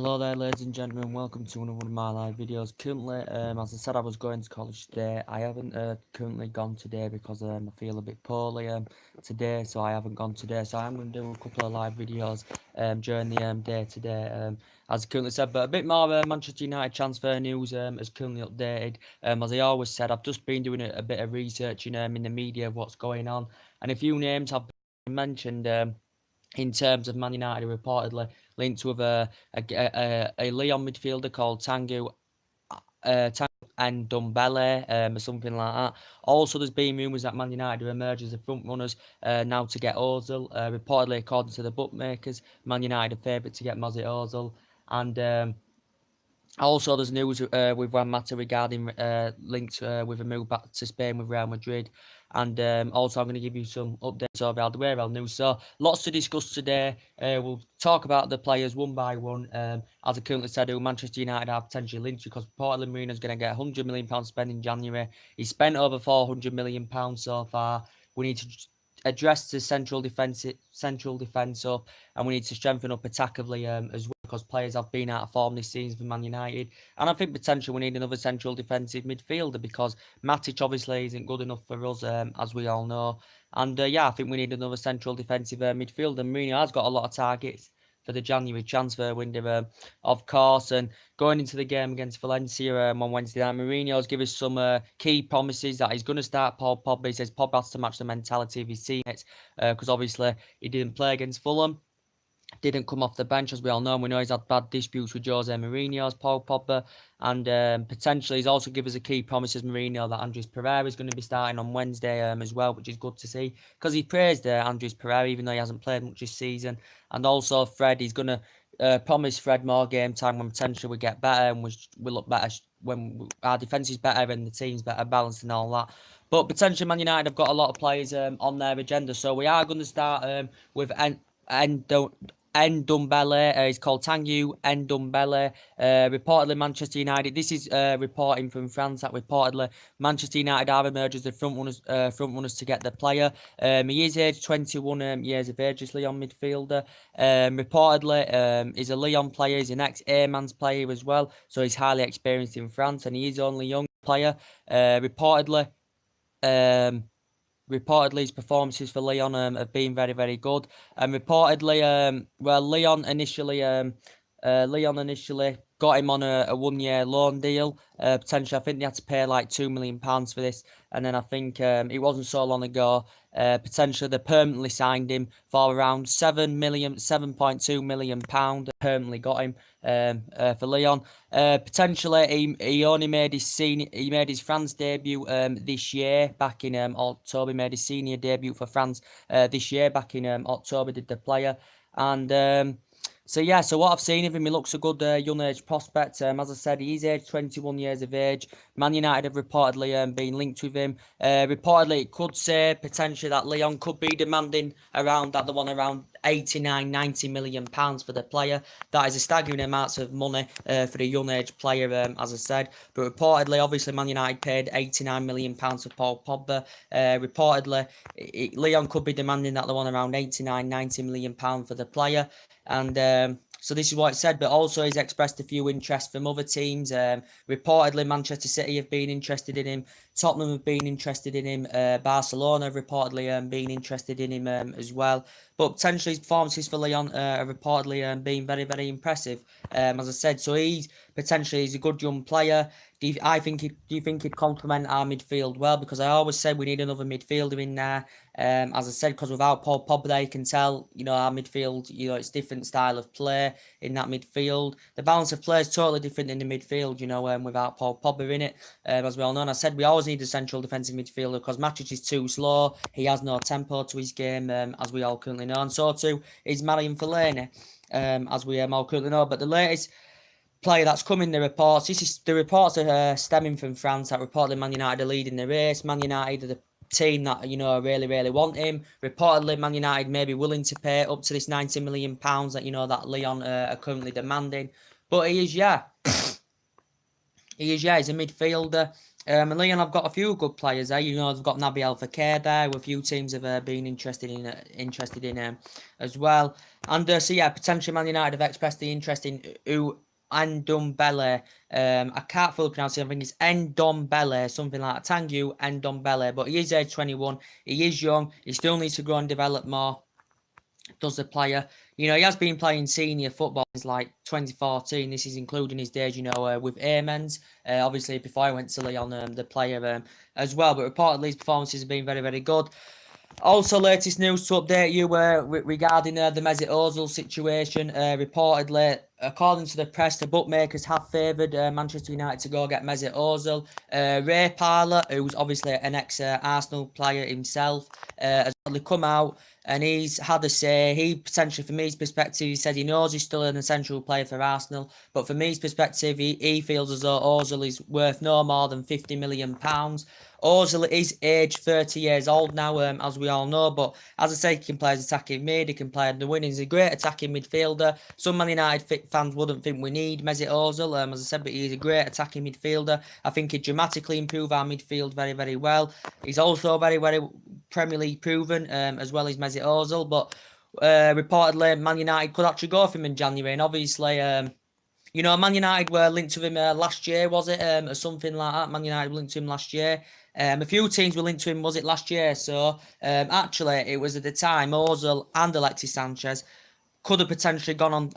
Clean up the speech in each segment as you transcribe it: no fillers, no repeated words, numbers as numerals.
Hello there, ladies and gentlemen, welcome to another one of my live videos. Currently, as I said, I was going to college today. I haven't currently gone today because I feel a bit poorly today, so I haven't gone today. So I'm going to do a couple of live videos during the day today, as I currently said. But a bit more Manchester United transfer news is currently updated. As I always said, I've just been doing a bit of research in the media of what's going on, and a few names have been mentioned. In terms of Man United reportedly linked with a Leon midfielder called Tanguy and Dumbele, or something like that. Also, there's been rumours that Man United are emerged as the front runners now to get Ozil. Reportedly, according to the bookmakers, Man United are favourite to get Mesut Ozil. And also, there's news with Juan Mata regarding links with a move back to Spain with Real Madrid. And also, I'm going to give you some updates over Alderweireld news. So, lots to discuss today. We'll talk about the players one by one. As I currently said, who Manchester United are potentially linked to, because Portland Marino's going to get £100 million spent in January. He's spent over £400 million so far. We need to address the central defence up, and we need to strengthen up attackively as well, because players have been out of form this season for Man United. And I think potentially we need another central defensive midfielder, because Matic obviously isn't good enough for us, as we all know. And I think we need another central defensive midfielder. Mourinho has got a lot of targets for the January transfer window, of course. And going into the game against Valencia on Wednesday night, Mourinho's given us some key promises that he's going to start Paul Pogba. He says Pogba has to match the mentality of his teammates, because obviously he didn't play against Fulham. Didn't come off the bench, as we all know. We know he's had bad disputes with Jose Mourinho's Paul Pogba, and potentially he's also given us a key promise as Mourinho that Andres Pereira is going to be starting on Wednesday as well, which is good to see, because he praised Andres Pereira even though he hasn't played much this season. And also Fred, he's going to promise Fred more game time when potentially we get better and we look better when our defence is better and the team's better balanced and all that. But potentially Man United have got a lot of players on their agenda, so we are going to start with Dumbele. He's called Tanguy Dumbele. Reportedly Manchester United. This is reporting from France that reportedly Manchester United are emerged as the front runners to get the player. He is aged 21 years of age. This Lyon midfielder. Reportedly, he's a Lyon player. He's an ex-Airman's player as well, so he's highly experienced in France, and he is only a young player. Reportedly, his performances for Lyon have been very, very good. And reportedly, Lyon initially got him on a 1-year loan deal. Potentially, I think they had to pay like £2 million for this. And then I think it wasn't so long ago. Potentially, they permanently signed him for around £7.2 million. Permanently got him for Lyon. Potentially, he only made his France debut this year back in October. He made his senior debut for France this year back in October. Did the player. And so what I've seen of him, he looks a good young age prospect. As I said, he is aged 21 years of age. Man United have reportedly been linked with him. Reportedly, it could say potentially that Lyon could be demanding around 89-90 million pounds for the player. That is a staggering amount of money for a young age player, as I said. But reportedly, obviously, Man United paid 89 million pounds for Paul Pogba. Reportedly, Lyon could be demanding that they want around 89-90 million pounds for the player. And so this is what it said, but also he's expressed a few interests from other teams. Reportedly, Manchester City have been interested in him. Tottenham have been interested in him. Barcelona have reportedly been interested in him as well. But potentially his performances for Lyon are reportedly been very, very impressive. As I said, so he's a good young player. Do you think he'd complement our midfield well? Because I always said we need another midfielder in there. As I said, because without Paul Pogba, you can tell, our midfield, it's different style of play in that midfield. The balance of play is totally different in the midfield, without Paul Pogba in it, as we all know. And I said we always need a central defensive midfielder, because Matic is too slow. He has no tempo to his game, as we all currently know. And so too is Marion Fellaini, as we all currently know. But the latest player that's come in the reports, the reports are stemming from France, that reportedly Man United are leading the race. Man United are the team that really, really want him. Reportedly, Man United may be willing to pay up to this £90 million that that Lyon are currently demanding. But he's a midfielder. And Leon, I've got a few good players there. You know, they've got Naby El Fekir there. A few teams have been interested in him as well. And so yeah, potentially Man United have expressed the interest in Ndombele. I can't fully pronounce it. I think it's Ndombele, something like that. Tanguy Ndombele. But he is age 21. He is young. He still needs to grow and develop more. Does the player. You know, he has been playing senior football since like 2014. This is including his days, you know, with Amen's. Obviously, before I went to Leon, the player as well. But reportedly, his performances have been very, very good. Also, latest news to update you regarding the Mesut Ozil situation. Reportedly, according to the press, the bookmakers have favoured Manchester United to go get Mesut Ozil. Ray Parlour, who's obviously an ex-Arsenal player himself, has only come out and he's had a say. He potentially, from his perspective, he said he knows he's still an essential player for Arsenal, but from his perspective, he feels as though Ozil is worth no more than £50 million. Ozil is age 30 years old now, as we all know, but as I say, he can play as attacking mid, he can play in the wing, he's a great attacking midfielder. Some Man United fans wouldn't think we need Mesut Ozil, as I said, but he's a great attacking midfielder. I think he'd dramatically improve our midfield very, very well. He's also very, very Premier League proven, as well as Mesut Ozil, but reportedly Man United could actually go for him in January, and obviously, you know, Man United were linked to him last year, was it? Or something like that. Man United were linked to him last year. A few teams were linked to him, was it last year? So, actually, it was at the time Ozil and Alexis Sanchez could have potentially gone on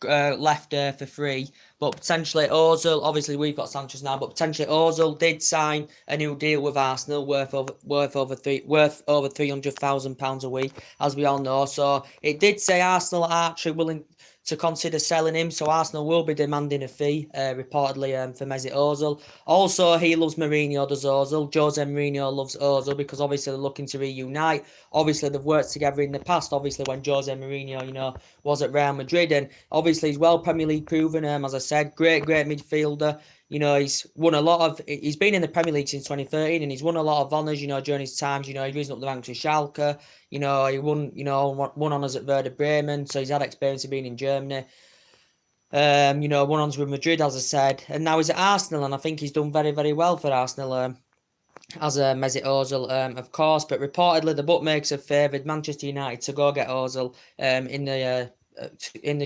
left for free, but potentially Ozil. Obviously, we've got Sanchez now, but potentially Ozil did sign a new deal with Arsenal worth over £300,000 a week, as we all know. So it did say Arsenal are actually willing to consider selling him, so Arsenal will be demanding a fee, reportedly, for Mesut Ozil. Also, he loves Mourinho, does Ozil. Jose Mourinho loves Ozil because obviously they're looking to reunite. Obviously, they've worked together in the past, obviously, when Jose Mourinho, you know, was at Real Madrid, and obviously he's well Premier League proven, as I said, great midfielder. You know, he's won a lot of. He's been in the Premier League since 2013, and he's won a lot of honours. You know, during his times. You know, he's risen up the ranks with Schalke. You know, he won. You know, won honours at Werder Bremen, so he's had experience of being in Germany. You know, won honours with Madrid, as I said, and now he's at Arsenal, and I think he's done very, very well for Arsenal. As Mesut Ozil, of course, but reportedly the bookmakers have favoured Manchester United to go get Ozil in the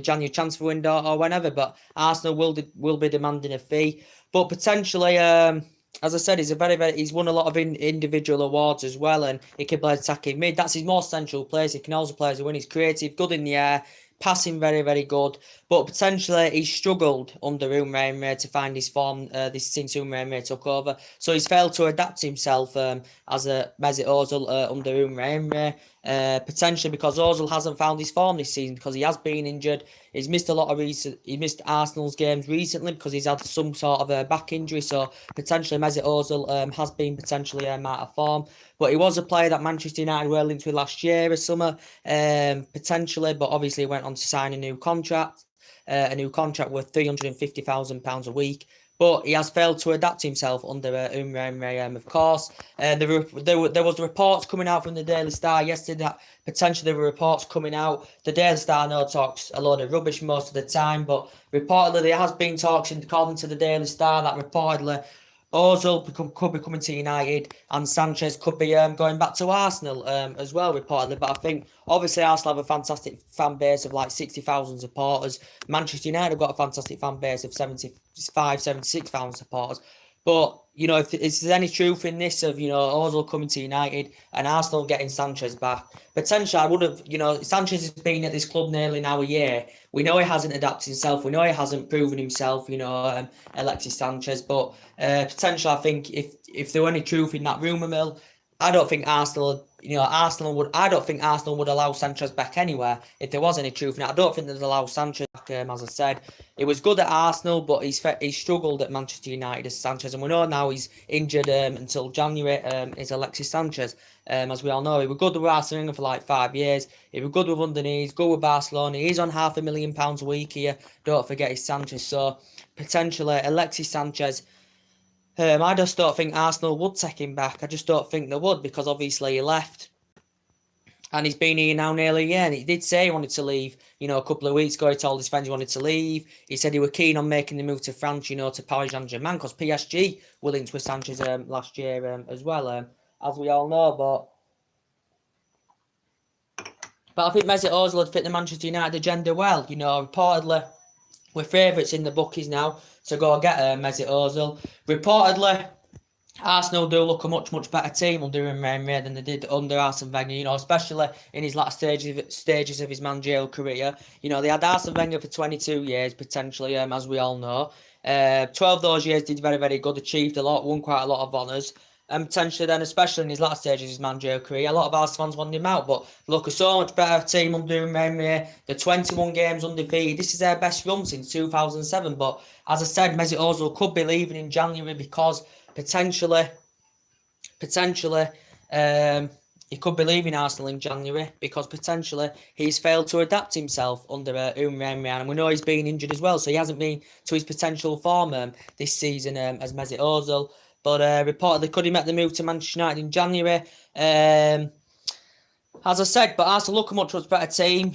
January transfer window or whenever, but Arsenal will be demanding a fee. But potentially, as I said, he's won a lot of individual awards as well, and he can play attacking mid. That's his most central place. He can also play as a win. He's creative, good in the air, passing very, very good, but potentially he's struggled under Unai Emery to find his form since Unai Emery took over. So he's failed to adapt himself as a Mesut Ozil under Unai Emery. Potentially because Ozil hasn't found his form this season because he has been injured. He's missed a lot of he missed Arsenal's games recently because he's had some sort of a back injury. So potentially Mesut Ozil has been potentially out of form. But he was a player that Manchester United were linked with last year or summer, potentially. But obviously he went on to sign a new contract worth £350,000 a week. But he has failed to adapt himself under Unai Emery, of course. There was reports coming out from the Daily Star yesterday that potentially there were reports coming out. The Daily Star talks a load of rubbish most of the time, but reportedly there has been talks, according to the Daily Star, that reportedly Ozil could be coming to United and Sanchez could be going back to Arsenal as well, reportedly. But I think, obviously, Arsenal have a fantastic fan base of like 60,000 supporters. Manchester United have got a fantastic fan base of 76,000 supporters. But, you know, if there's any truth in this of, you know, Ozil coming to United and Arsenal getting Sanchez back, potentially I would have, you know, Sanchez has been at this club nearly now a year. We know he hasn't adapted himself. We know he hasn't proven himself, you know, Alexis Sanchez. But potentially, I think if there were any truth in that rumour mill, I don't think Arsenal would allow Sanchez back anywhere if there was any truth in it. I don't think they'd allow Sanchez back, as I said. He was good at Arsenal, but he's struggled at Manchester United as Sanchez. And we know now he's injured until January, is Alexis Sanchez. As we all know, he was good with Arsenal for like 5 years. He was good with Underneath, good with Barcelona. He's on £500,000 a week here. Don't forget he's Sanchez. So, potentially, Alexis Sanchez... I just don't think Arsenal would take him back. I just don't think they would because obviously he left And he's been here now nearly a year, and he did say he wanted to leave. A couple of weeks ago, he told his fans he wanted to leave. He said he were keen on making the move to France, to Paris Saint-Germain, because PSG were linked with Sanchez last year as well, as we all know. But I think Mesut Ozil would fit the Manchester United agenda well. Reportedly, we're favourites in the bookies now to go get Mesut Ozil. Reportedly, Arsenal do look a much, much better team under him than they did under Arsene Wenger, especially in his last stages of his managerial career. They had Arsene Wenger for 22 years, potentially, as we all know. 12 of those years did very, very good, achieved a lot, won quite a lot of honours. And potentially then, especially in his last stages of his managerial career, a lot of Arsenal fans wanted him out. But look, a so much better team under him. The 21 games undefeated. This is their best run since 2007. But as I said, Mesut Ozil could be leaving in January because potentially, he could be leaving Arsenal in January because potentially he's failed to adapt himself under Emery, and we know he's been injured as well, so he hasn't been to his potential form this season as Mesut Ozil. But reportedly, could he make the move to Manchester United in January? As I said, but Arsenal look a much better team.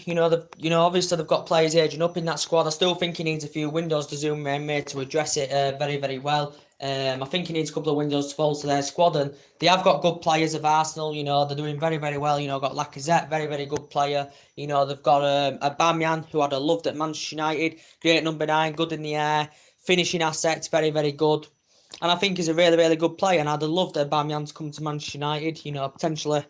Obviously they've got players aging up in that squad. I still think he needs a few windows to zoom in to address it very, very well. I think he needs a couple of windows to fall to their squad, and they have got good players of Arsenal. They're doing very, very well. Got Lacazette, very, very good player. They've got Aubameyang, who I'd have loved at Manchester United. Great number 9, good in the air, finishing assets, very, very good. And I think he's a really, really good player, and I'd have loved Aubameyang to come to Manchester United. Potentially.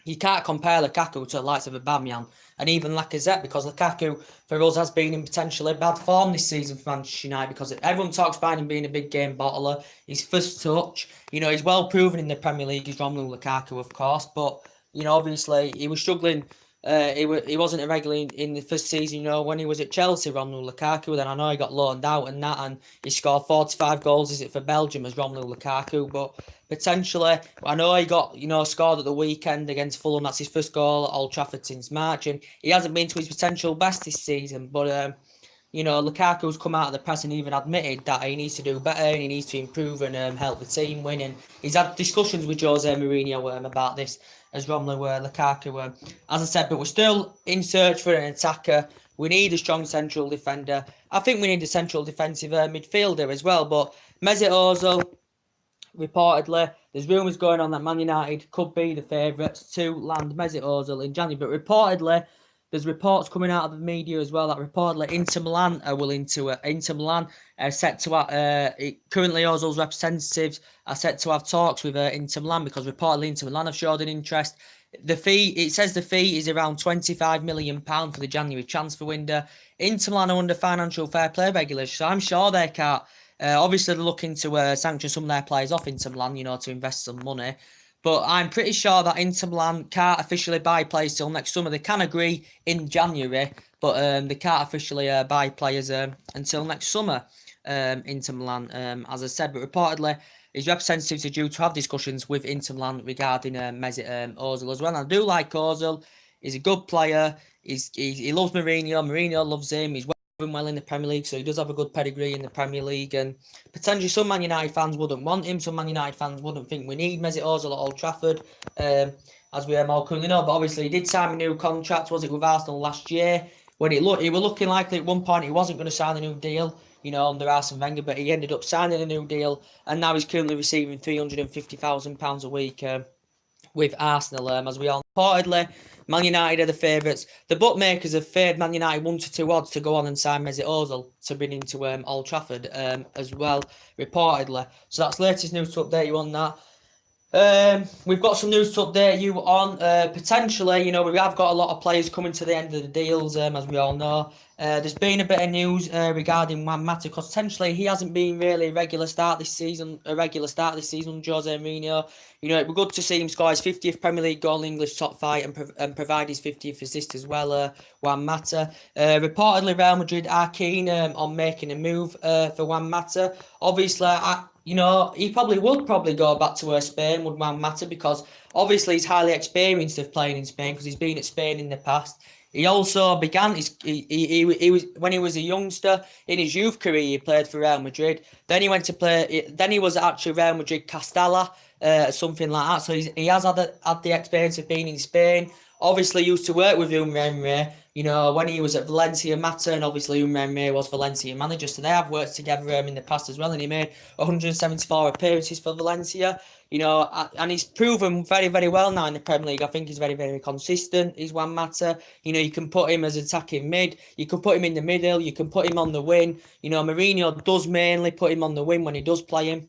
You can't compare Lukaku to the likes of Aubameyang and even Lacazette, because Lukaku for us has been in potentially bad form this season for Manchester United, because everyone talks about him being a big game bottler. His first touch, he's well proven in the Premier League. He's Romelu Lukaku, of course, but obviously he was struggling. He wasn't a regular in the first season, when he was at Chelsea, Romelu Lukaku. Then I know he got loaned out and he scored 45 goals, is it, for Belgium as Romelu Lukaku. But potentially, I know he got, scored at the weekend against Fulham. That's his first goal at Old Trafford since March. And he hasn't been to his potential best this season. But, Lukaku's come out of the press and even admitted that he needs to do better and he needs to improve and help the team win. And he's had discussions with Jose Mourinho about this as Romelu Lukaku. As I said, but we're still in search for an attacker. We need a strong central defender. I think we need a central defensive midfielder as well. But Mesut Ozil, reportedly, there's rumours going on that Man United could be the favourites to land Mesut Ozil in January. But reportedly, there's reports coming out of the media as well that reportedly Inter Milan are willing to. Inter Milan are set to currently Ozil's representatives are set to have talks with Inter Milan, because reportedly Inter Milan have showed an interest. It says the fee is around £25 million for the January transfer window. Inter Milan are under financial fair play regulations, so I'm sure they can't. Obviously, they're looking to sanction some of their players off Inter Milan, to invest some money. But I'm pretty sure that Inter Milan can't officially buy players till next summer. They can agree in January, but they can't officially buy players until next summer, Inter Milan, as I said. But reportedly, his representatives are due to have discussions with Inter Milan regarding Mesut Ozil as well. And I do like Ozil. He's a good player. He loves Mourinho. Mourinho loves him. He's doing well in the Premier League, so he does have a good pedigree in the Premier League. And potentially some Man United fans wouldn't want him. Some Man United fans wouldn't think we need Mesut Ozil at Old Trafford, as we all currently know. But obviously he did sign a new contract, was it, with Arsenal last year? When he were looking likely at one point he wasn't going to sign a new deal, under Arsene Wenger, but he ended up signing a new deal, and now he's currently receiving £350,000 a week with Arsenal, as we all know. Reportedly, Man United are the favourites. The bookmakers have favoured Man United 1-2 odds to go on and sign Mesut Ozil to bring into Old Trafford as well, reportedly. So that's latest news to update you on that. We've got some news to update you on. Potentially, we have got a lot of players coming to the end of the deals, as we all know. There's been a bit of news regarding Juan Mata, because potentially he hasn't been really a regular start this season, Jose Mourinho. It'd be good to see him score his 50th Premier League goal in English top fight and provide his 50th assist as well, Juan Mata. Reportedly, Real Madrid are keen on making a move for Juan Mata. Obviously, he would go back to Spain, would Juan Mata, because obviously he's highly experienced of playing in Spain, because he's been at Spain in the past. He also began he was when he was a youngster in his youth career. He played for Real Madrid. Then he went to play. Then he was actually Real Madrid Castella, something like that. So he has had the experience of being in Spain. obviously used to work with Umre, when he was at Valencia Mata, and obviously Umre was Valencia manager, so they have worked together in the past as well, and he made 174 appearances for Valencia, and he's proven very, very well now in the Premier League. I think he's very, very consistent. He's Juan Mata. You can put him as attacking mid, you can put him in the middle, you can put him on the wing. Mourinho does mainly put him on the wing when he does play him.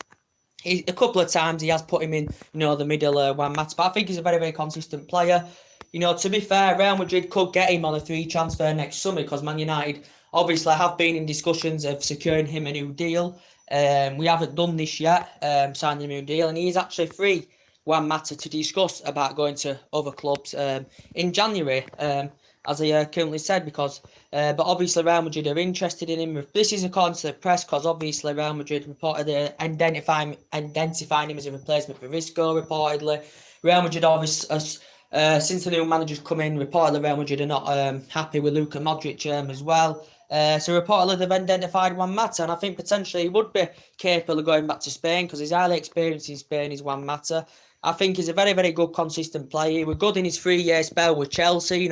A couple of times he has put him in, the middle Juan Mata, but I think he's a very, very consistent player. To be fair, Real Madrid could get him on a free transfer next summer because Man United obviously have been in discussions of securing him a new deal. We haven't done this yet, signing a new deal, and he's actually free, Juan Mata, to discuss about going to other clubs in January, as I currently said, but obviously Real Madrid are interested in him. This is according to the press, because obviously Real Madrid reported identifying him as a replacement for Risco, reportedly. Real Madrid obviously, since the new manager's come in, reportedly Real Madrid are not happy with Luka Modric as well. So reportedly they've identified Juan Mata, and I think potentially he would be capable of going back to Spain because he's highly experienced in Spain. He's Juan Mata. I think he's a very, very good, consistent player. He was good in his 3-year spell with Chelsea.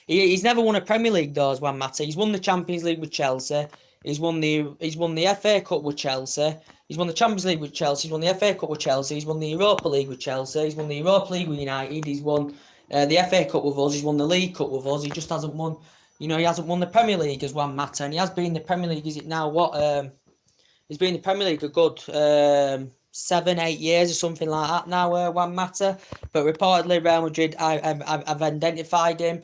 He's never won a Premier League though, as Juan Mata. He's won the Champions League with Chelsea. He's won the FA Cup with Chelsea. He's won the Champions League with Chelsea. He's won the FA Cup with Chelsea. He's won the Europa League with Chelsea. He's won the Europa League with United. He's won the FA Cup with us. He's won the League Cup with us. He just hasn't won. He hasn't won the Premier League as Juan Mata, and he has been in the Premier League. Is it now what? He's been in the Premier League a good 7-8 years or something like that now, Juan Mata. But reportedly Real Madrid, I've identified him.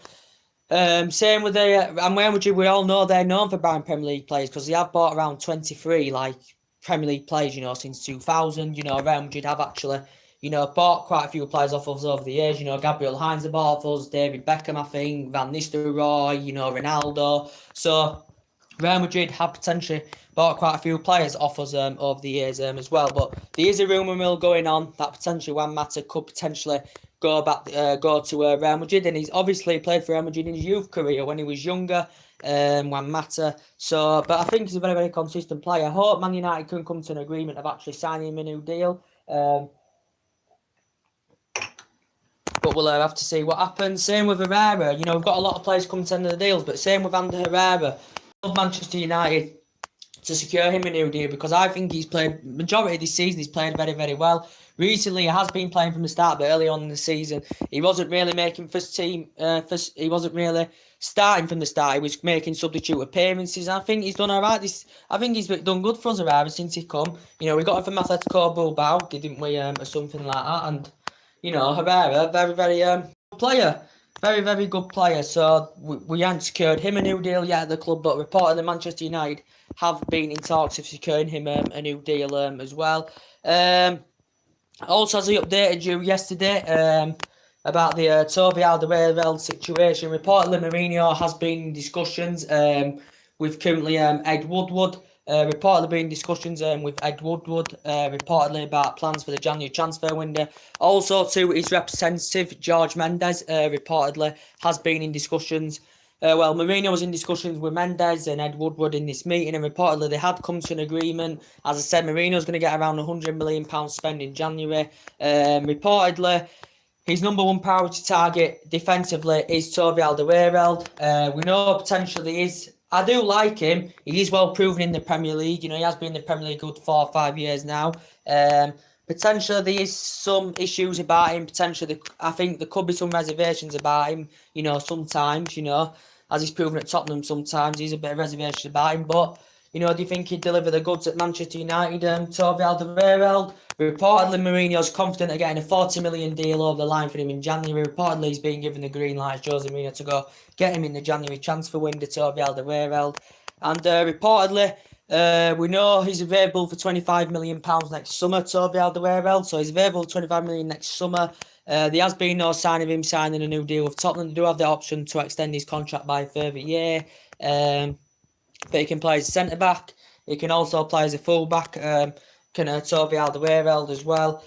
Same with and Real Madrid, we all know they're known for buying Premier League players because they have bought around 23 Premier League players, since 2000. Real Madrid have actually, bought quite a few players off us over the years. Gabriel Heinz bought off us, David Beckham, I think, Van Nistelrooy, Ronaldo. So Real Madrid have potentially bought quite a few players off us over the years as well. But there is a rumour mill going on that potentially Juan Mata could potentially go to Real Madrid, and he's obviously played for Real Madrid in his youth career when he was younger, Juan Mata. But I think he's a very, very consistent player. I hope Man United can come to an agreement of actually signing him a new deal. But we'll have to see what happens. Same with Herrera. We've got a lot of players coming to the end of the deals, but same with Ander Herrera. Manchester United to secure him a new deal because I think he's played majority of this season. He's played very, very well. Recently, he has been playing from the start, but early on in the season, he wasn't really making first team. He wasn't really starting from the start. He was making substitute appearances. I think he's done all right. I think he's done good for us, Herrera, since he come. We got him from Atletico Bilbao, didn't we, or something like that. And Herrera, very, very good player. Very, very good player. So we haven't secured him a new deal yet at the club, but reportedly Manchester United have been in talks of securing him a new deal as well. Also, as I updated you yesterday about the Toby Alderweireld situation, reportedly Mourinho has been in discussions with currently Ed Woodward. Reportedly been in discussions with Ed Woodward, reportedly about plans for the January transfer window. Also, to his representative, George Mendes, reportedly has been in discussions. Mourinho was in discussions with Mendes and Ed Woodward in this meeting, and reportedly they had come to an agreement. As I said, Mourinho's going to get around £100 million spent in January. Reportedly, his number one priority target defensively is Toby Alderweireld. We know potentially is. I do like him. He is well proven in the Premier League. He has been in the Premier League good 4 or 5 years now. Potentially there is some issues about him. Potentially, I think there could be some reservations about him. Sometimes, as he's proven at Tottenham, sometimes he's a bit of reservations about him. But do you think he'd deliver the goods at Manchester United? Toby Alderweireld. Reportedly, Mourinho's confident of getting a £40 million deal over the line for him in January. Reportedly, he's been given the green light, Jose Mourinho, to go get him in the January transfer window, Toby Alderweireld. And reportedly, we know he's available for £25 million next summer, Toby Alderweireld. So he's available for £25 million next summer. There has been no sign of him signing a new deal with Tottenham. They do have the option to extend his contract by a further year. But he can play as a centre-back. He can also play as a full-back. Toby Alderweireld as well.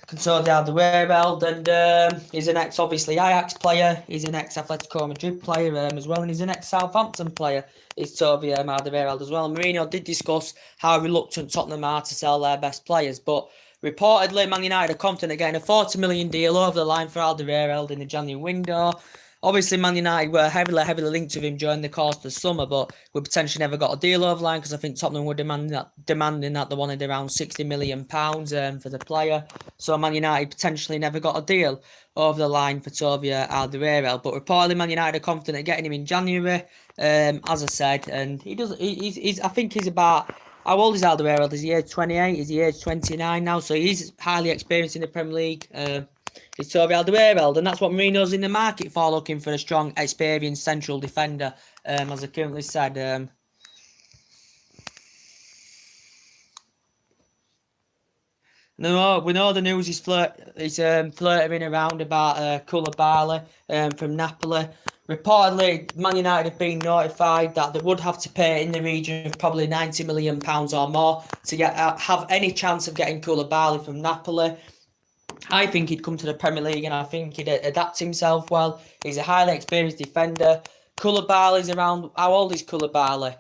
Toby Alderweireld, and he's an ex-obviously Ajax player. He's an ex-Atletico Madrid player as well, and he's an ex-Southampton player. Is Toby Alderweireld as well. Mourinho did discuss how reluctant Tottenham are to sell their best players, but Reportedly, Man United are confident of getting a 40 million deal over the line for Alderweireld in the January window. Obviously, Man United were heavily linked with him during the course of the summer, but we potentially never got a deal over the line because I think Tottenham were demanding that they wanted around £60 million for the player. So Man United potentially never got a deal over the line for Tovia Alderweireld. But reportedly, Man United are confident of getting him in January, as I said, and I think he's about. How old is Alderweireld? Is he age 28? Is he age 29 now? So he's highly experienced in the Premier League. It's Tovia Alderweireld, and that's what Mourinho's in the market for, looking for a strong, experienced central defender, as I currently said. We know the news is flirting around about Koulibaly from Napoli. Reportedly, Man United have been notified that they would have to pay in the region of probably £90 million or more to have any chance of getting Koulibaly from Napoli. I think he'd come to the Premier League and I think he'd adapt himself well. He's a highly experienced defender. Koulibaly's around. How old is Koulibaly?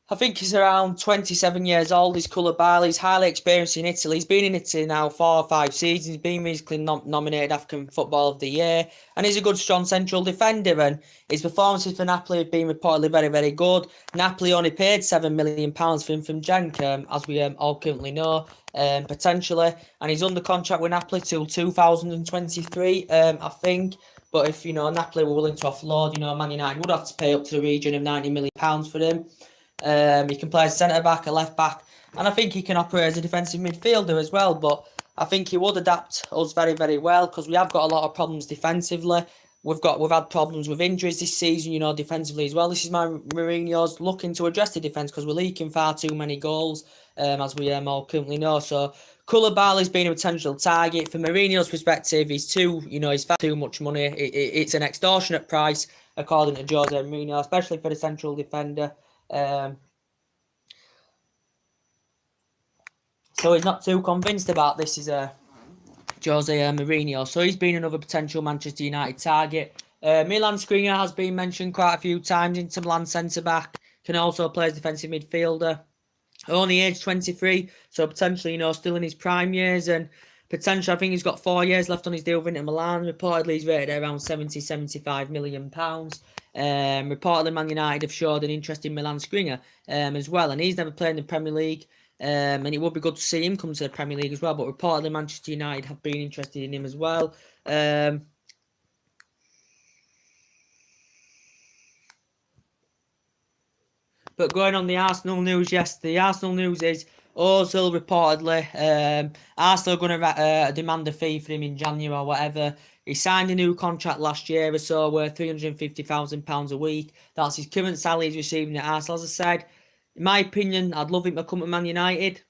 I think he's around 27 years old. He's Koulibaly. He's highly experienced in Italy. He's been in Italy now 4 or 5 seasons. He's been musically nominated African Football of the Year. And he's a good, strong central defender. And his performances for Napoli have been reportedly very, very good. Napoli only paid £7 million for him from Genk, as we all currently know, potentially. And he's under contract with Napoli till 2023, I think. But if, Napoli were willing to offload, Man United would have to pay up to the region of £90 million for him. He can play as centre-back, a left-back, and I think he can operate as a defensive midfielder as well, but I think he would adapt us very, very well because we have got a lot of problems defensively. We've had problems with injuries this season, defensively as well. This is Mourinho's looking to address the defence because we're leaking far too many goals, as we all currently know. So Koulibaly's been a potential target. From Mourinho's perspective, he's far too much money. It's an extortionate price, according to Jose Mourinho, especially for the central defender. So he's not too convinced about this, is Jose Mourinho. So he's been another potential Manchester United target. Milan Skriniar has been mentioned quite a few times. Inter Milan centre-back, can also play as defensive midfielder. Only age 23, so potentially, still in his prime years. And potentially, I think he's got 4 years left on his deal with Inter Milan. Reportedly, he's rated at around £75 million. Reportedly, Man United have showed an interest in Milan Skriniar as well, and he's never played in the Premier League, and it would be good to see him come to the Premier League as well, but reportedly Manchester United have been interested in him as well. But going on the Arsenal news, yes, the Arsenal news is Ozil reportedly, Arsenal are going to demand a fee for him in January or whatever. He signed a new contract last year or so worth £350,000 a week. That's his current salary he's receiving at Arsenal. As I said, in my opinion, I'd love him to come to Man United.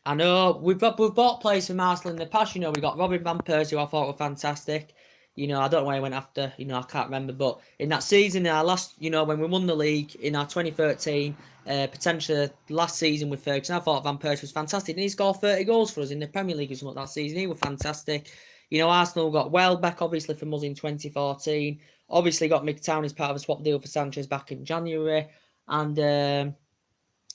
I know we've bought players from Arsenal in the past. We got Robin van Persie, who I thought were fantastic. I don't know where he went after. I can't remember. But in that season, in our last, when we won the league in our 2013, potentially last season with Ferguson, I thought Van Persie was fantastic. And he scored 30 goals for us in the Premier League or something that season. He was fantastic. Arsenal got Welbeck, obviously, from us in 2014. Obviously got McTown as part of a swap deal for Sanchez back in January. And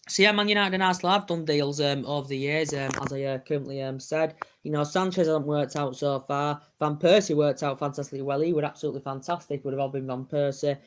so yeah, Man United and Arsenal have done deals over the years, as I currently said. Sanchez hasn't worked out so far. Van Persie worked out fantastically well. He was absolutely fantastic. Would have all been Van Persie.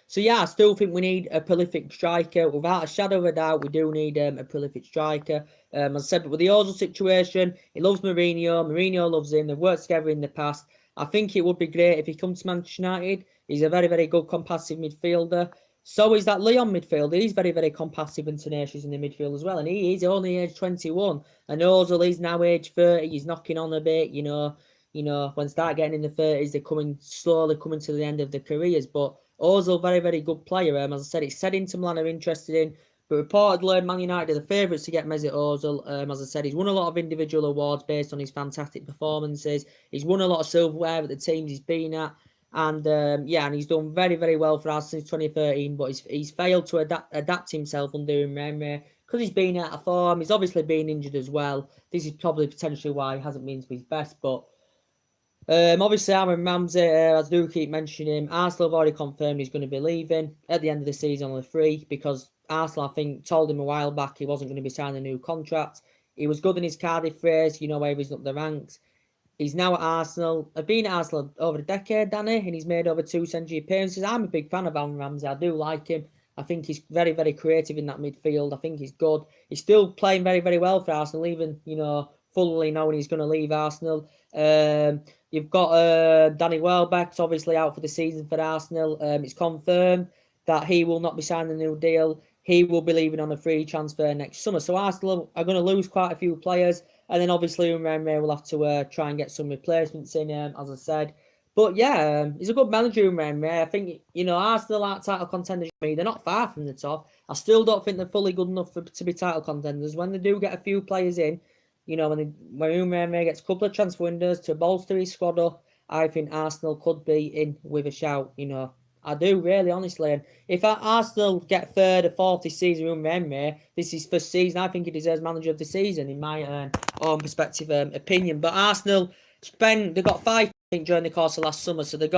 So yeah, I still think we need a prolific striker. Without a shadow of a doubt, we do need a prolific striker. As I said, but with the Ozil situation, he loves Mourinho. Mourinho loves him. They've worked together in the past. I think it would be great if he comes to Manchester United. He's a very, very good compassive midfielder. So is that Leon midfielder. He's very, very compassive and tenacious in the midfield as well. And he's only age 21. And Ozil, he's now age 30. He's knocking on a bit, when start getting in the 30s, they're slowly coming to the end of their careers. But Ozil, very, very good player. As I said, it's said Inter Milan are interested in. But reportedly, Man United are the favourites to get Mesut Ozil. As I said, he's won a lot of individual awards based on his fantastic performances. He's won a lot of silverware at the teams he's been at. And and he's done very, very well for us since 2013, but he's failed to adapt himself under Mourinho because he's been out of form. He's obviously been injured as well. This is probably potentially why he hasn't been to his best. But obviously, Aaron Ramsey, as I do keep mentioning him, Arsenal have already confirmed he's going to be leaving at the end of the season on the free because Arsenal, I think, told him a while back he wasn't going to be signing a new contract. He was good in his Cardiff race, you know, where he's up the ranks. He's now at Arsenal. I've been at Arsenal over a decade, Danny, and he's made over 2 century appearances. I'm a big fan of Aaron Ramsey. I do like him. I think he's very, very creative in that midfield. I think he's good. He's still playing very, very well for Arsenal, even, you know, fully knowing he's going to leave Arsenal. You've got Danny Welbeck's obviously out for the season for Arsenal. It's confirmed that he will not be signing a new deal. He will be leaving on a free transfer next summer. So Arsenal are going to lose quite a few players. And then obviously Umrembe will have to try and get some replacements in, as I said. But yeah, he's a good manager, Umrembe. I think, you know, Arsenal aren't title contenders. They're not far from the top. I still don't think they're fully good enough to be title contenders. When they do get a few players in, you know, when Umrembe gets a couple of transfer windows to bolster his squad up, I think Arsenal could be in with a shout, you know. I do, really, honestly. And if Arsenal get third or fourth this season, Umrembe, this is first season, I think he deserves manager of the season, in my own perspective opinion. But Arsenal they got 5, I think, during the course of last summer, so they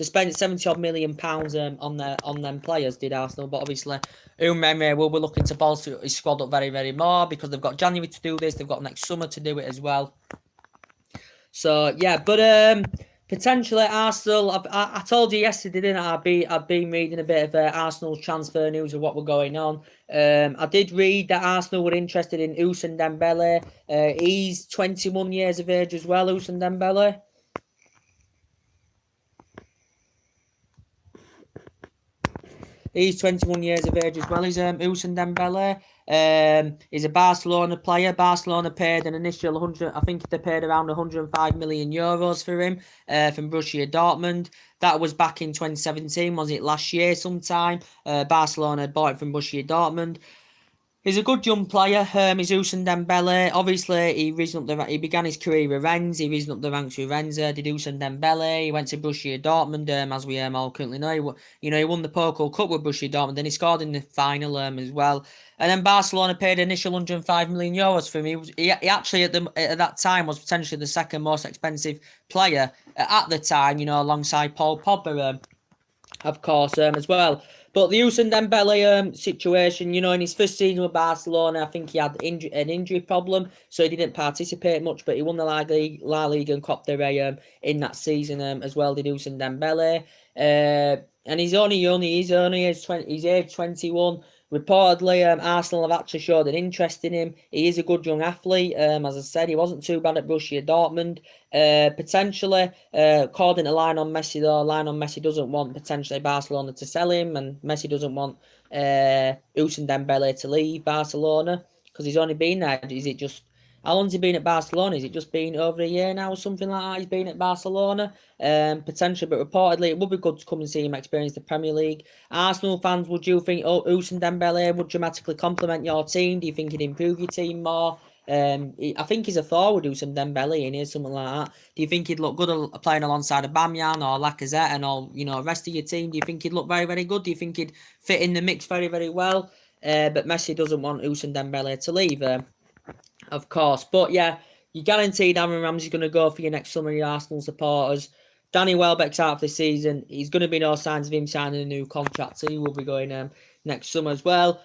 spent £70 million on them players, did Arsenal. But obviously, Umrembe will be looking to bolster his squad up very, very more, because they've got January to do this, they've got next summer to do it as well. So yeah, but potentially Arsenal. I told you yesterday, didn't I? I've been reading a bit of Arsenal's transfer news of what were going on. I did read that Arsenal were interested in Ousmane Dembele. He's 21 years of age as well, Ousmane Dembele. He's 21 years of age as well. He's Ousmane Dembele. He's a Barcelona player. Barcelona paid an initial 100. I think they paid around 105 million euros for him from Borussia Dortmund. That was back in 2017. Was it last year sometime? Barcelona bought it from Borussia Dortmund. He's a good young player. He's Ousmane Dembele. Obviously, he began his career with Rennes. He risen up the ranks with Rennes. Did Ousmane Dembele. He went to Borussia Dortmund, as we all currently know. He won the Pokal Cup with Borussia Dortmund. Then he scored in the final as well. And then Barcelona paid initial 105 million euros for him. He actually at that time was potentially the second most expensive player at the time. Alongside Paul Pogba, of course, as well. But the Ousmane Dembele situation, in his first season with Barcelona, I think he had an injury problem, so he didn't participate much, but he won the La Liga and Copa del Rey in that season as well, did Ousmane Dembele. And he's age 21. Reportedly, Arsenal have actually showed an interest in him. He is a good young athlete. As I said, he wasn't too bad at Borussia Dortmund. Potentially, according to Lionel Messi, though, Lionel Messi doesn't want potentially Barcelona to sell him, and Messi doesn't want Ousmane Dembele to leave Barcelona, because he's only been there. How long's he been at Barcelona? Is it just been over a year now or something like that? He's been at Barcelona, potentially, but reportedly it would be good to come and see him experience the Premier League. Arsenal fans, would you think Ousmane Dembele would dramatically complement your team? Do you think he'd improve your team more? I think he's a forward, Ousmane Dembele, and he's something like that. Do you think he'd look good playing alongside Aubameyang or Lacazette and all, the rest of your team? Do you think he'd look very, very good? Do you think he'd fit in the mix very, very well? But Messi doesn't want Ousmane Dembele to leave. Of course. But yeah, you guaranteed Aaron Ramsey's going to go for your next summer, your Arsenal supporters. Danny Welbeck's out for the season. He's going to be no signs of him signing a new contract, so he will be going next summer as well.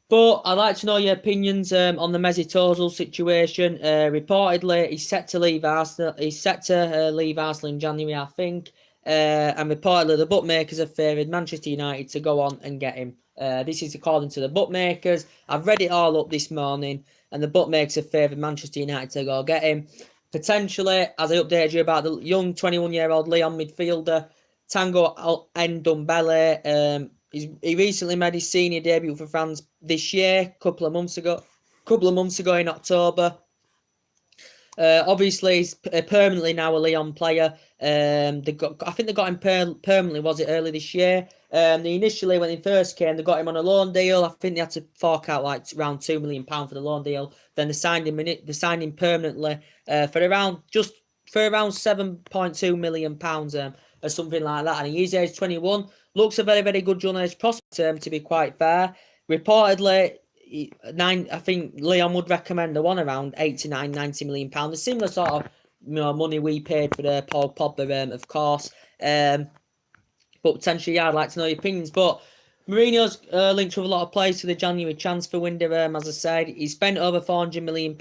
But I'd like to know your opinions on the Mesut Ozil situation. Reportedly, he's set to leave Arsenal. He's set to leave Arsenal in January, I think. And reportedly, the bookmakers have favoured Manchester United to go on and get him. This is according to the bookmakers. I've read it all up this morning, and the bookmakers have favoured Manchester United to go get him. Potentially, as I updated you about the young 21-year-old Leon midfielder, Tanguy Ndombele. He recently made his senior debut for France this year, couple of months ago in October. Obviously, he's permanently now a Lyon player. I think they got him permanently, was it, early this year? Initially, when he first came, they got him on a loan deal. I think they had to fork out like around £2 million for the loan deal. Then they signed him permanently for around £7.2 million or something like that. And he is age 21. Looks a very, very good young age prospect, to be quite fair. Reportedly, I think Leon would recommend the one around £89-90 million. A similar sort of money we paid for Paul Pogba, of course. But potentially, yeah, I'd like to know your opinions. But Mourinho's linked with a lot of players to the January transfer window. As I said, he spent over £400 million.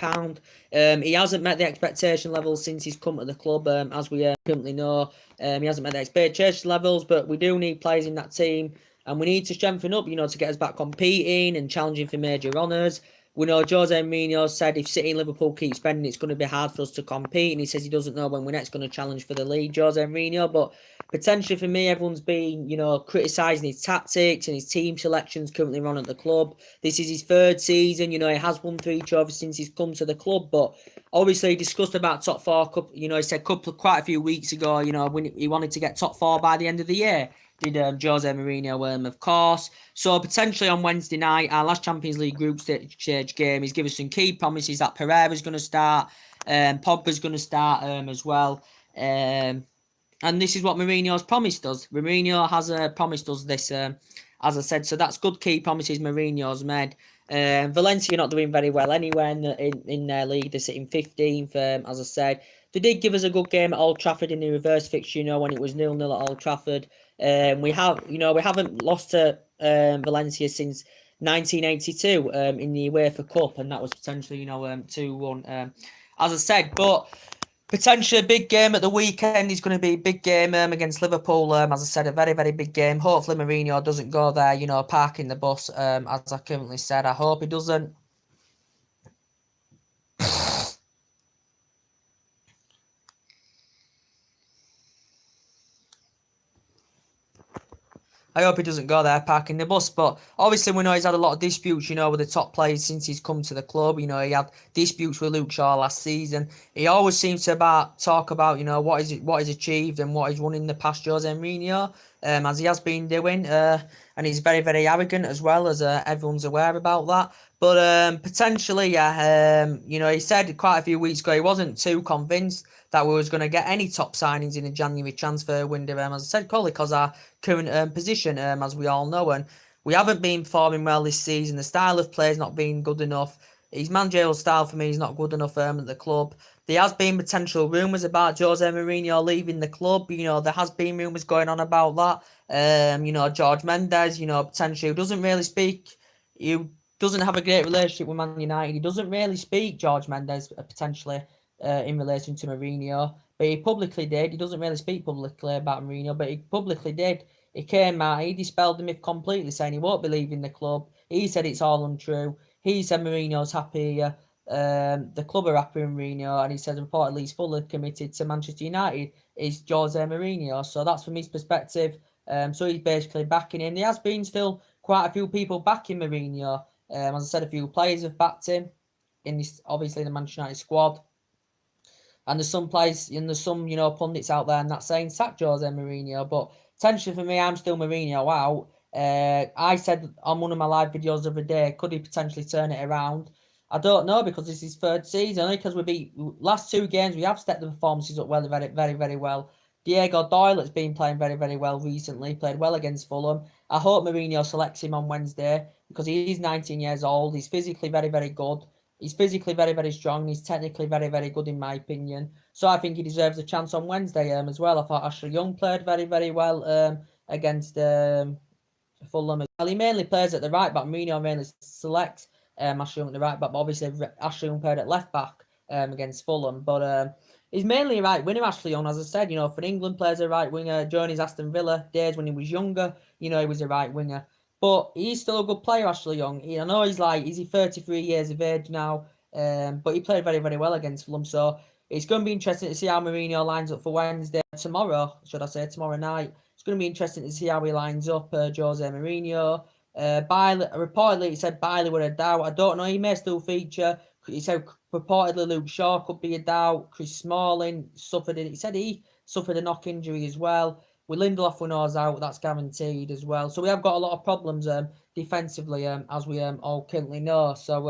He hasn't met the expectation levels since he's come to the club. As we currently know, he hasn't met the expectation levels. But we do need players in that team, and we need to strengthen up, to get us back competing and challenging for major honours. We know Jose Mourinho said if City and Liverpool keep spending, it's going to be hard for us to compete. And he says he doesn't know when we're next going to challenge for the league, Jose Mourinho. But potentially for me, everyone's been, criticising his tactics and his team selections currently run at the club. This is his third season. He has won 3 trophies since he's come to the club. But obviously, he discussed about top 4. He said quite a few weeks ago, when he wanted to get top 4 by the end of the year. Did Jose Mourinho, of course. So potentially on Wednesday night, our last Champions League group stage game, he's given us some key promises that Pereira's going to start, Pogba's going to start as well. And this is what Mourinho's promised us. Mourinho has promised us this, as I said. So that's good key promises Mourinho's made. Valencia not doing very well anywhere in their league. They're sitting 15th, as I said. They did give us a good game at Old Trafford in the reverse fixture, when it was 0-0 at Old Trafford. We haven't lost to Valencia since 1982 in the UEFA Cup, and that was potentially 2-1. As I said, but potentially a big game at the weekend is going to be a big game against Liverpool. As I said, a very, very big game. Hopefully Mourinho doesn't go there, parking the bus, as I currently said. I hope he doesn't. I hope he doesn't go there parking the bus. But obviously we know he's had a lot of disputes, with the top players since he's come to the club. He had disputes with Luke Shaw last season. He always seems to talk about, what he's achieved and what he's won in the past, Jose Mourinho, as he has been doing. And he's very, very arrogant as well, as everyone's aware about that. But potentially, he said quite a few weeks ago he wasn't too convinced that we was going to get any top signings in the January transfer window. As I said, probably because our current position, as we all know, and we haven't been performing well this season. The style of play has not been good enough. His managerial style for me is not good enough at the club. There has been potential rumours about Jose Mourinho leaving the club. There has been rumours going on about that. George Mendes, potentially who doesn't really speak. He doesn't have a great relationship with Man United. He doesn't really speak, George Mendes, potentially. In relation to Mourinho, but he publicly did. He doesn't really speak publicly about Mourinho, but he publicly did. He came out, he dispelled the myth completely, saying he won't be leaving the club. He said it's all untrue. He said Mourinho's happy, the club are happy with Mourinho, and he says reportedly he's fully committed to Manchester United. Is Jose Mourinho, so that's from his perspective. So he's basically backing him. There has been still quite a few people backing Mourinho. As I said, a few players have backed him in this, obviously the Manchester United squad. And there's some players, and there's some, pundits out there and that's saying sack Jose Mourinho. But potentially for me, I'm still Mourinho out. I said on one of my live videos the other day, could he potentially turn it around? I don't know, because this is his third season. Only because last 2 games, we have stepped the performances up very, very, very well. Diego Doyle has been playing very, very well recently, played well against Fulham. I hope Mourinho selects him on Wednesday, because he is 19 years old. He's physically very, very good. He's physically very, very strong. He's technically very, very good, in my opinion. So I think he deserves a chance on Wednesday as well. I thought Ashley Young played very, very well against Fulham as well. He mainly plays at the right back. Mourinho mainly selects Ashley Young at the right back. But obviously, Ashley Young played at left back against Fulham. But he's mainly a right winger, Ashley Young. As I said, for England, plays a right winger. During his Aston Villa days when he was younger, he was a right winger. But he's still a good player, Ashley Young. I know he's 33 years of age now, but he played very, very well against Fulham. So it's going to be interesting to see how Mourinho lines up for Wednesday, tomorrow night. It's going to be interesting to see how he lines up, Jose Mourinho. Reportedly, he said Bailey were a doubt. I don't know, he may still feature. He said reportedly Luke Shaw could be a doubt. Chris Smalling suffered a knock injury as well. With Lindelof, we know is out, that's guaranteed as well. So we have got a lot of problems defensively, as we all currently know. So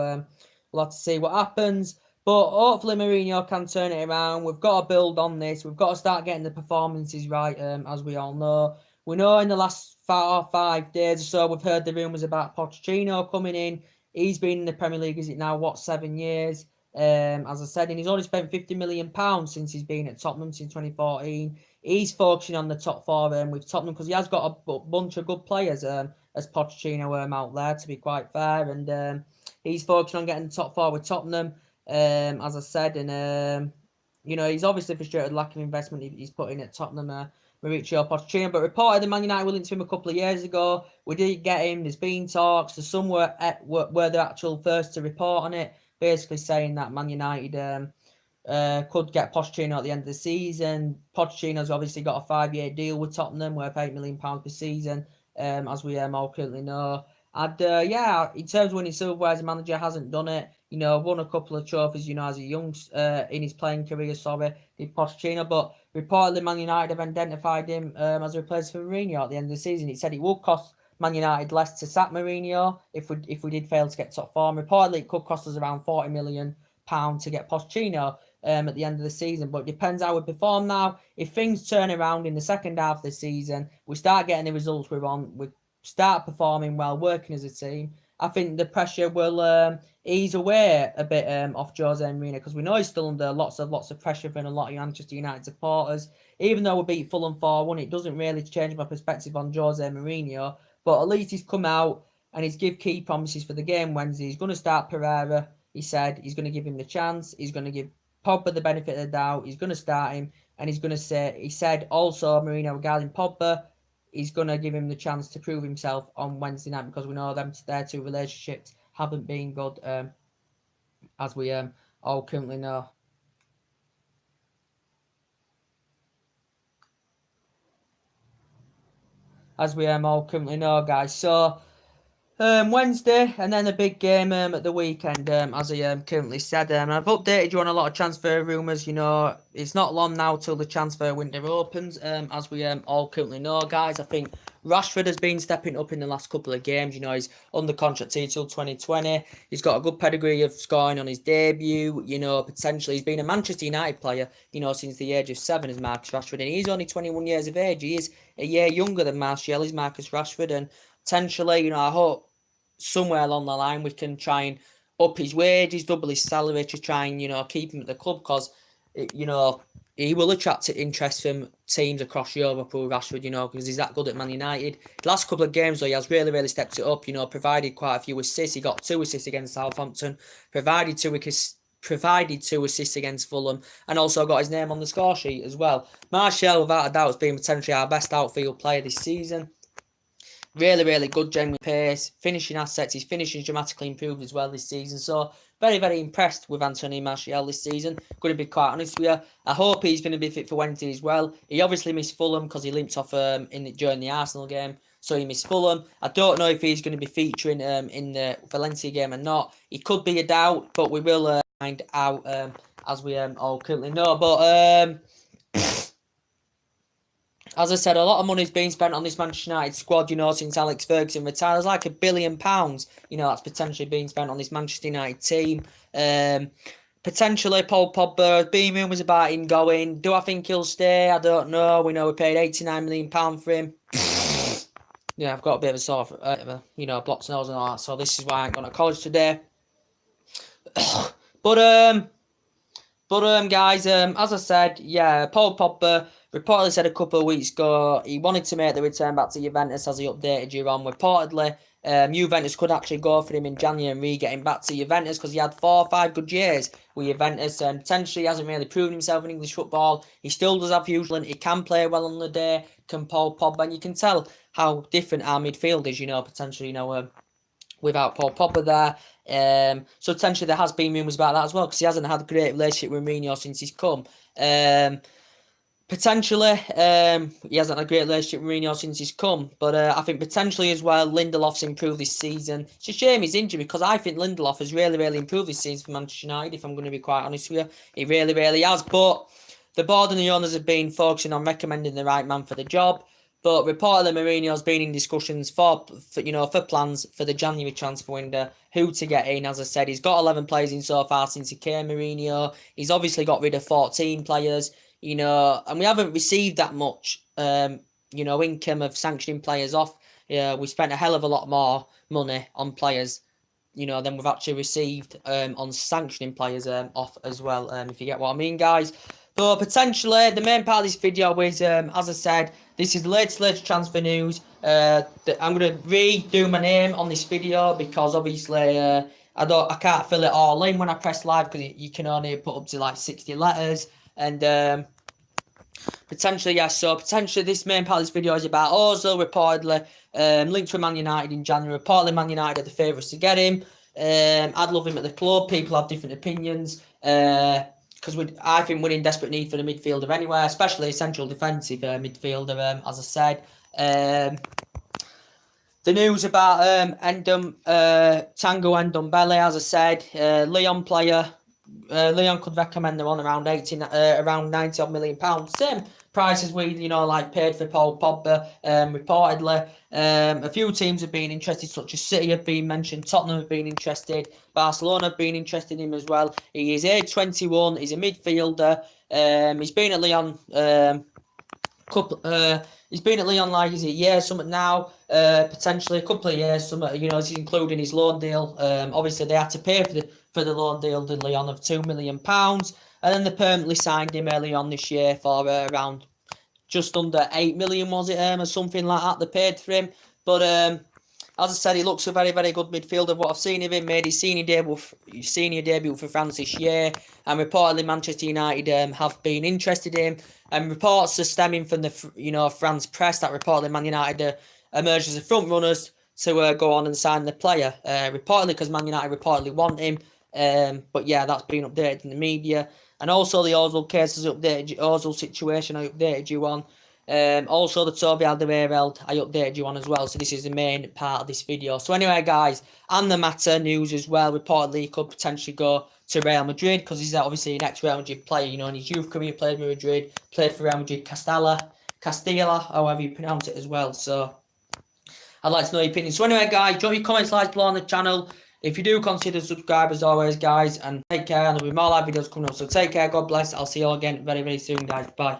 we'll have to see what happens. But hopefully Mourinho can turn it around. We've got to build on this. We've got to start getting the performances right, as we all know. We know in the last 5 days or so, we've heard the rumours about Pochettino coming in. He's been in the Premier League, is it now, 7 years? As I said, and he's only spent £50 million since he's been at Tottenham since 2014. He's focusing on the top 4 with Tottenham, because he has got a bunch of good players as Pochettino out there, to be quite fair. And he's focusing on getting the top four with Tottenham, as I said. And, you know, he's obviously frustrated with lack of investment he's put in at Tottenham, Mauricio Pochettino. But reported the Man United were linked to him a couple of years ago. We didn't get him. There's been talks. There's some were the actual first to report on it, basically saying that Man United could get Pochettino at the end of the season. Pochettino's obviously got a 5-year deal with Tottenham worth £8 million per season, as we all currently know. And yeah, in terms of winning silverware as a manager, hasn't done it. You know, won a couple of trophies, you know, as a young in his playing career, did Pochettino. But reportedly, Man United have identified him as a replacement for Mourinho at the end of the season. It said it would cost Man United less to sack Mourinho if we did fail to get top form. Reportedly, it could cost us around £40 million to get Pochettino at the end of the season. But it depends how we perform now. If things turn around in the second half of the season, we start getting the results we want, we start performing well, working as a team, I think the pressure will ease away a bit off Jose Mourinho, because we know he's still under lots of pressure from a lot of Manchester United supporters. Even though we beat Fulham 4-1, it doesn't really change my perspective on Jose Mourinho. But at least he's come out and he's give key promises for the game Wednesday. He's going to start Pereira. He said he's going to give him the chance. He's going to give Pogba the benefit of the doubt. He's going to start him, and he's going to say, he said also, Mourinho, regarding Pogba, he's going to give him the chance to prove himself on Wednesday night, because we know their two relationships haven't been good, as we all currently know. As we all currently know, guys. So, Wednesday, and then a big game at the weekend, as I currently said. I've updated you on a lot of transfer rumours. You know, it's not long now till the transfer window opens, as we all currently know, guys. I think Rashford has been stepping up in the last couple of games. You know, he's under contract until 2020. He's got a good pedigree of scoring on his debut. You know, potentially he's been a Manchester United player, you know, since the age of 7 as Marcus Rashford. And he's only 21 years of age. He is a year younger than Martial, is Marcus Rashford. And potentially, you know, I hope somewhere along the line we can try and up his wages, double his salary to try and, you know, keep him at the club, because, you know, he will attract interest from teams across Europe, Rashford, you know, because he's that good at Man United. The last couple of games, though, he has really stepped it up, you know, provided quite a few assists. He got 2 assists against Southampton, provided two assists against Fulham, and also got his name on the score sheet as well. Martial, without a doubt, has been potentially our best outfield player this season. Really good genuine pace, finishing assets. His finishing dramatically improved as well this season. So, very impressed with Anthony Martial this season. Going to be quite honest with you. I hope he's going to be fit for Wednesday as well. He obviously missed Fulham because he limped off during the Arsenal game. So he missed Fulham. I don't know if he's going to be featuring in the Valencia game or not. He could be a doubt, but we will find out as we all currently know. But as I said, a lot of money's been spent on this Manchester United squad, you know, since Alex Ferguson retired. There's like £1 billion, you know, that's potentially been spent on this Manchester United team. Potentially, Paul Pogba, being rumours about him going. Do I think he'll stay? I don't know. We know we paid £89 million for him. Yeah, I've got a bit of a sore, you know, blocked nose and all that, so this is why I ain't gone to college today. But guys, as I said, yeah, Paul Pogba reportedly said a couple of weeks ago he wanted to make the return back to Juventus, as he updated you on. Reportedly, Juventus could actually go for him in January, get him back to Juventus, because he had 4 or 5 good years with Juventus, and potentially hasn't really proven himself in English football. He still does have huge talent. He can play well on the day, can Paul Pogba, and you can tell how different our midfield is, you know, potentially, you know, without Paul Pogba there. So potentially there has been rumours about that as well, because he hasn't had a great relationship with Mourinho since he's come. Potentially, he hasn't had a great relationship with Mourinho since he's come. But I think potentially as well, Lindelof's improved this season. It's a shame he's injured, because I think Lindelof has really improved this season for Manchester United, if I'm going to be quite honest with you. He really has. But the board and the owners have been focusing on recommending the right man for the job. But reportedly, Mourinho's been in discussions for plans for the January transfer window, who to get in. As I said, he's got 11 players in so far since he came, Mourinho. He's obviously got rid of 14 players, you know, and we haven't received that much, you know, income of sanctioning players off. We spent a hell of a lot more money on players, you know, than we've actually received on sanctioning players off as well, if you get what I mean, guys. So potentially the main part of this video is, as I said, this is the latest transfer news. I'm gonna redo my name on this video because obviously I can't fill it all in when I press live because you can only put up to like 60 letters. And potentially, yes, so potentially this main part of this video is about Ozil, reportedly linked to Man United in January. Reportedly Man United are the favourites to get him. I'd love him at the club. People have different opinions. Because I think we're in desperate need for a midfielder anyway, especially a central defensive midfielder, as I said. The news about Tango Ndombele, as I said, Lyon player. Lyon could recommend them on around around 90 odd million pounds. Same price as we, like paid for Paul Pogba. Reportedly, a few teams have been interested, such as City have been mentioned, Tottenham have been interested, Barcelona have been interested in him as well. He is age 21. He's a midfielder. He's been at Lyon. He's been at Lyon like, is it a year something now? Potentially a couple of years something. He's including his loan deal. Obviously they had to pay for the loan deal to Lyon of £2 million, and then they permanently signed him early on this year for around just under 8 million, was it, or something like that. They paid for him, but as I said, he looks a very, very good midfielder. What I've seen of him, made his senior debut for France this year, and reportedly Manchester United have been interested in him. And reports are stemming from the France press that reportedly Man United emerged as the front runners to go on and sign the player. Reportedly because Man United reportedly want him. But yeah, that's been updated in the media. And also the Ozil case is updated. Ozil situation I updated you on. Also the Toby Alderweireld I updated you on as well. So this is the main part of this video. So anyway, guys, and the Mata news as well. Reportedly he could potentially go to Real Madrid because he's obviously an ex-Real Madrid player. In his youth career played for Madrid, played for Real Madrid Castilla, however you pronounce it as well. So I'd like to know your opinion. So anyway, guys, drop your comments, likes below on the channel. If you do, consider subscribe as always, guys, and take care. And there'll be more live videos coming up. So take care, God bless. I'll see you all again very, very soon, guys. Bye.